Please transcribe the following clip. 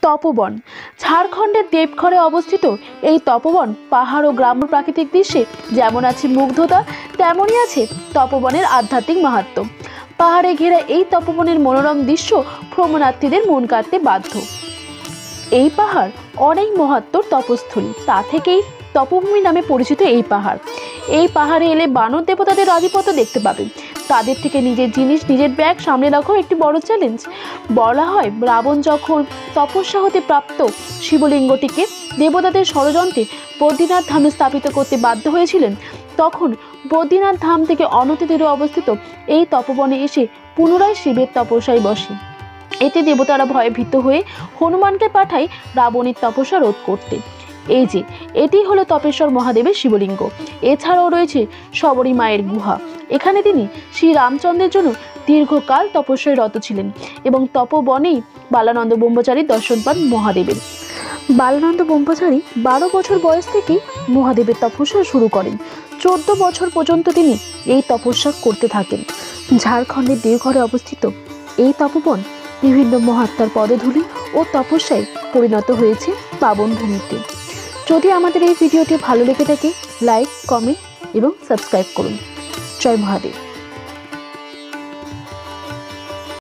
তপবন ঝাড়খণ্ডের দেবঘরে অবস্থিত এই তপবন পাহাড় ও গ্রাম্য প্রাকৃতিক দৃশ্যে যেমন আছে মুগ্ধতা, তেমনই আছে তপবনের আধ্যাত্মিক মাহাত্ম্য। পাহাড়ে ঘেরা এই তপবনের মনোরম দৃশ্য ভ্রমণার্থীদের মন কাড়তে বাধ্য। এই পাহাড় অনেক মহাত্মর তপস্থলী, তা থেকেই তপভূমি নামে পরিচিত এই পাহাড়। এই পাহাড়ে এলে বানর দেবতাদের আধিপত্য দেখতে পাবেন। তাদের থেকে নিজের জিনিস, নিজের ব্যাগ সামনে রাখাও একটি বড় চ্যালেঞ্জ। বলা হয়, রাবণ যখন তপস্যা হতে প্রাপ্ত শিবলিঙ্গটিকে দেবতাদের ষড়যন্ত্রে বদ্রীনাথ ধামে স্থাপিত করতে বাধ্য হয়েছিলেন, তখন বদ্রীনাথ ধাম থেকে অনতিদূরে অবস্থিত এই তপবনে এসে পুনরায় শিবের তপস্যায় বসে। এতে দেবতারা ভয়ে ভীত হয়ে হনুমানকে পাঠায় রাবণের তপস্যা রোধ করতে। এটি হলো তপেশ্বর মহাদেবের শিবলিঙ্গ। এছাড়াও রয়েছে শবরী মায়ের গুহা। এখানে তিনি শ্রী রামচন্দ্রের জন্য দীর্ঘকাল তপস্যায় রত ছিলেন এবং তপবনেই বালানন্দ ব্রহ্মচারীর দর্শন পান মহাদেবের। বালানন্দ ব্রহ্মচারী 12 বছর বয়স থেকেই মহাদেবের তপস্যা শুরু করেন। 14 বছর পর্যন্ত তিনি এই তপস্যা করতে থাকেন। ঝাড়খণ্ডের দেওঘরে অবস্থিত এই তপবন বিভিন্ন মহাত্মার পদধূলি ও তপস্যায় পরিণত হয়েছে পাবন ভূমিতে। যদি আমাদের এই ভিডিওটি ভালো লেগে থাকে, লাইক, কমেন্ট এবং সাবস্ক্রাইব করুন। জয় মহাদেব।